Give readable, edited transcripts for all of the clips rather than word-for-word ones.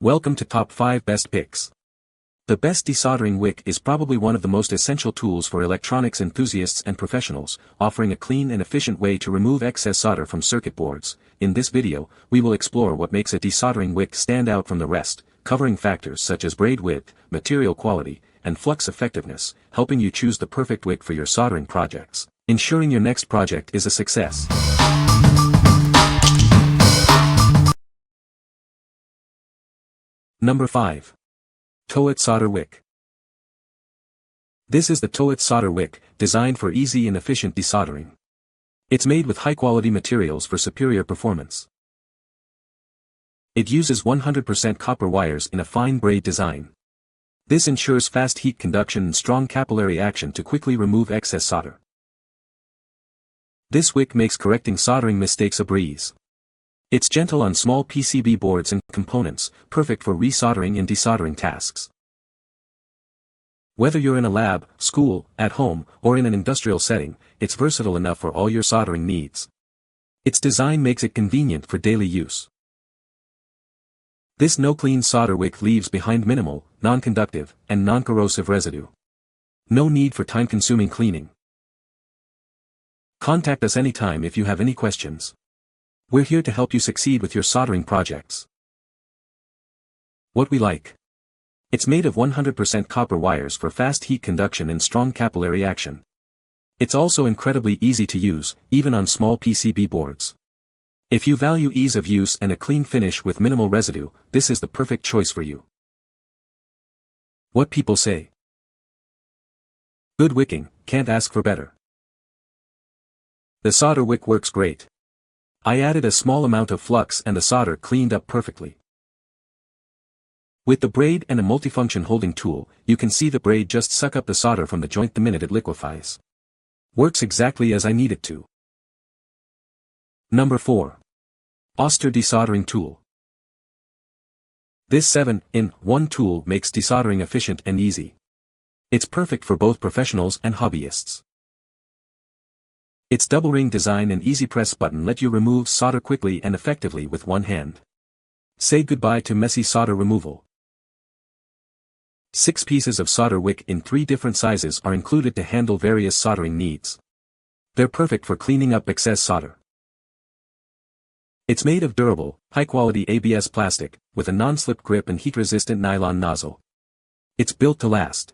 Welcome to Top 5 Best Picks. The best desoldering wick is probably one of the most essential tools for electronics enthusiasts and professionals, offering a clean and efficient way to remove excess solder from circuit boards. In this video, we will explore what makes a desoldering wick stand out from the rest, covering factors such as braid width, material quality, and flux effectiveness, helping you choose the perfect wick for your soldering projects, ensuring your next project is a success. Number 5. TOWOT Solder Wick. This is the TOWOT solder wick, designed for easy and efficient desoldering. It's made with high-quality materials for superior performance. It uses 100% copper wires in a fine braid design. This ensures fast heat conduction and strong capillary action to quickly remove excess solder. This wick makes correcting soldering mistakes a breeze. It's gentle on small PCB boards and components, perfect for resoldering and desoldering tasks. Whether you're in a lab, school, at home, or in an industrial setting, it's versatile enough for all your soldering needs. Its design makes it convenient for daily use. This no-clean solder wick leaves behind minimal, non-conductive, and non-corrosive residue. No need for time-consuming cleaning. Contact us anytime if you have any questions. We're here to help you succeed with your soldering projects. What we like. It's made of 100% copper wires for fast heat conduction and strong capillary action. It's also incredibly easy to use, even on small PCB boards. If you value ease of use and a clean finish with minimal residue, this is the perfect choice for you. What people say. Good wicking, can't ask for better. The solder wick works great. I added a small amount of flux and the solder cleaned up perfectly. With the braid and a multifunction holding tool, you can see the braid just suck up the solder from the joint the minute it liquefies. Works exactly as I need it to. Number 4. AUSTOR Desoldering Tool. This 7-in-1 tool makes desoldering efficient and easy. It's perfect for both professionals and hobbyists. Its double ring design and easy press button let you remove solder quickly and effectively with one hand. Say goodbye to messy solder removal. 6 pieces of solder wick in 3 different sizes are included to handle various soldering needs. They're perfect for cleaning up excess solder. It's made of durable, high-quality ABS plastic, with a non-slip grip and heat-resistant nylon nozzle. It's built to last.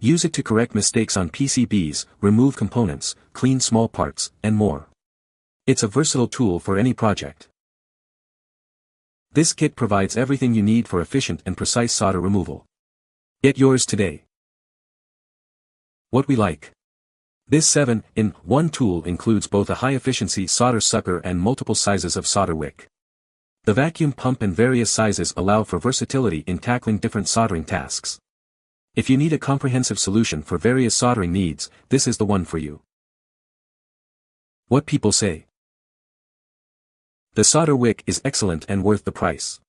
Use it to correct mistakes on PCBs, remove components, clean small parts, and more. It's a versatile tool for any project. This kit provides everything you need for efficient and precise solder removal. Get yours today. What we like. This 7-in-1 tool includes both a high-efficiency solder sucker and multiple sizes of solder wick. The vacuum pump and various sizes allow for versatility in tackling different soldering tasks. If you need a comprehensive solution for various soldering needs, this is the one for you. What people say. The solder wick is excellent and worth the price.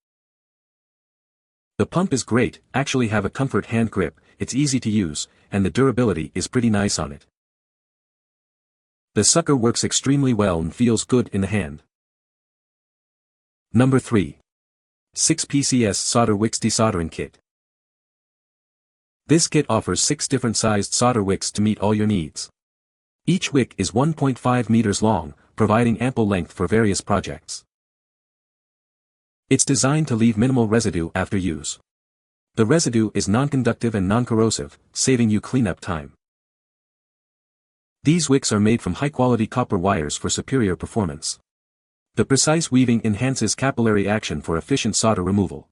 The pump is great, actually have a comfort hand grip, it's easy to use, and the durability is pretty nice on it. The sucker works extremely well and feels good in the hand. Number 3. 6 PCS Solder Wicks Desoldering Kit. This kit offers 6 different sized solder wicks to meet all your needs. Each wick is 1.5 meters long, providing ample length for various projects. It's designed to leave minimal residue after use. The residue is non-conductive and non-corrosive, saving you cleanup time. These wicks are made from high-quality copper wires for superior performance. The precise weaving enhances capillary action for efficient solder removal.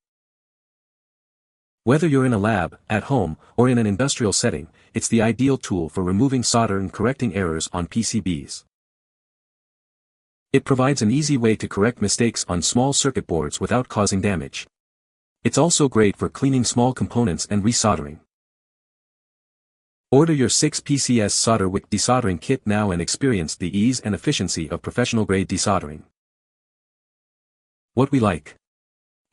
Whether you're in a lab, at home, or in an industrial setting, it's the ideal tool for removing solder and correcting errors on PCBs. It provides an easy way to correct mistakes on small circuit boards without causing damage. It's also great for cleaning small components and resoldering. Order your 6 PCS solder wick desoldering kit now and experience the ease and efficiency of professional-grade desoldering. What we like.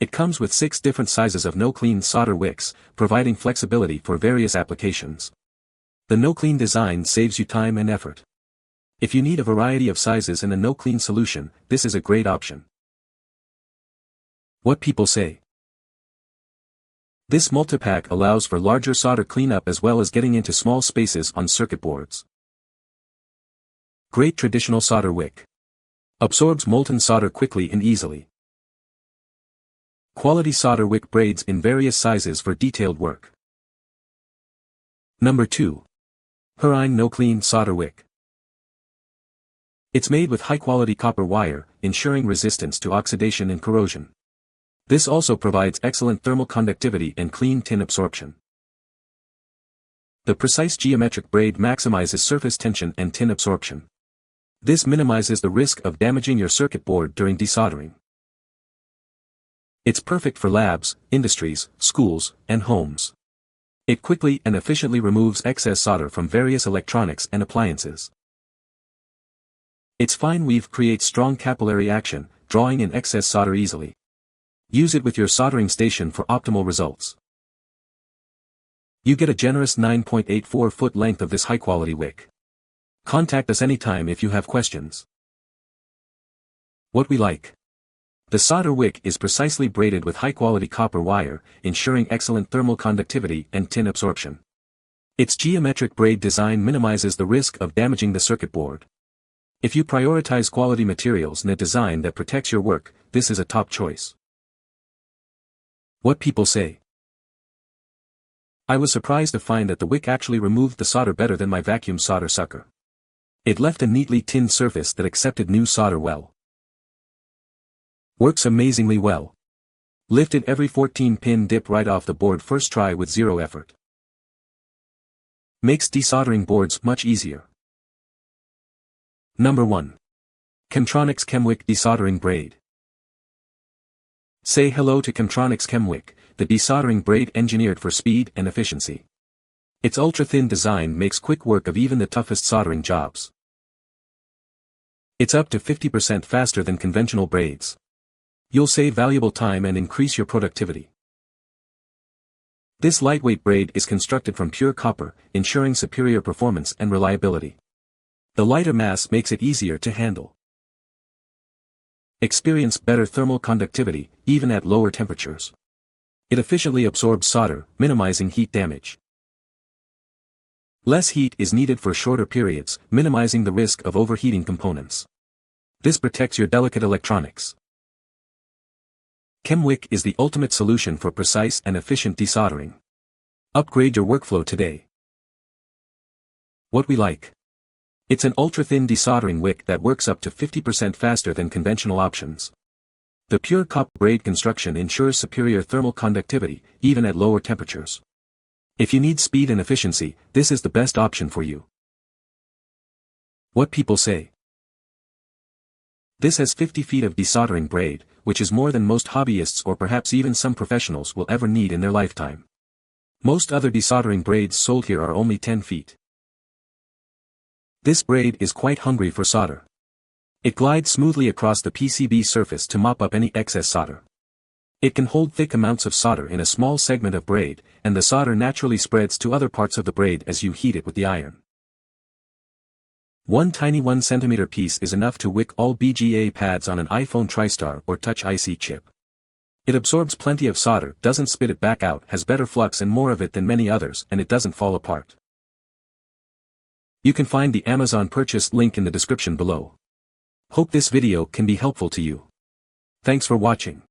It comes with 6 different sizes of no-clean solder wicks, providing flexibility for various applications. The no-clean design saves you time and effort. If you need a variety of sizes and a no-clean solution, this is a great option. What people say. This multipack allows for larger solder cleanup as well as getting into small spaces on circuit boards. Great traditional solder wick. Absorbs molten solder quickly and easily. Quality solder wick braids in various sizes for detailed work. Number 2. Herain No Clean Solder Wick. It's made with high-quality copper wire, ensuring resistance to oxidation and corrosion. This also provides excellent thermal conductivity and clean tin absorption. The precise geometric braid maximizes surface tension and tin absorption. This minimizes the risk of damaging your circuit board during desoldering. It's perfect for labs, industries, schools, and homes. It quickly and efficiently removes excess solder from various electronics and appliances. Its fine weave creates strong capillary action, drawing in excess solder easily. Use it with your soldering station for optimal results. You get a generous 9.84 foot length of this high-quality wick. Contact us anytime if you have questions. What we like. The solder wick is precisely braided with high-quality copper wire, ensuring excellent thermal conductivity and tin absorption. Its geometric braid design minimizes the risk of damaging the circuit board. If you prioritize quality materials and a design that protects your work, this is a top choice. What people say. I was surprised to find that the wick actually removed the solder better than my vacuum solder sucker. It left a neatly tinned surface that accepted new solder well. Works amazingly well. Lifted every 14-pin dip right off the board first try with zero effort. Makes desoldering boards much easier. Number 1. Chemtronics Chem-Wik Desoldering Braid. Say hello to Chemtronics Chem-Wik, the desoldering braid engineered for speed and efficiency. Its ultra-thin design makes quick work of even the toughest soldering jobs. It's up to 50% faster than conventional braids. You'll save valuable time and increase your productivity. This lightweight braid is constructed from pure copper, ensuring superior performance and reliability. The lighter mass makes it easier to handle. Experience better thermal conductivity, even at lower temperatures. It efficiently absorbs solder, minimizing heat damage. Less heat is needed for shorter periods, minimizing the risk of overheating components. This protects your delicate electronics. Chem-Wik is the ultimate solution for precise and efficient desoldering. Upgrade your workflow today. What we like. It's an ultra-thin desoldering wick that works up to 50% faster than conventional options. The pure copper braid construction ensures superior thermal conductivity, even at lower temperatures. If you need speed and efficiency, this is the best option for you. What people say. This has 50 feet of desoldering braid, which is more than most hobbyists or perhaps even some professionals will ever need in their lifetime. Most other desoldering braids sold here are only 10 feet. This braid is quite hungry for solder. It glides smoothly across the PCB surface to mop up any excess solder. It can hold thick amounts of solder in a small segment of braid, and the solder naturally spreads to other parts of the braid as you heat it with the iron. One tiny 1 cm piece is enough to wick all BGA pads on an iPhone TriStar or Touch IC chip. It absorbs plenty of solder, doesn't spit it back out, has better flux and more of it than many others, and it doesn't fall apart. You can find the Amazon purchase link in the description below. Hope this video can be helpful to you. Thanks for watching.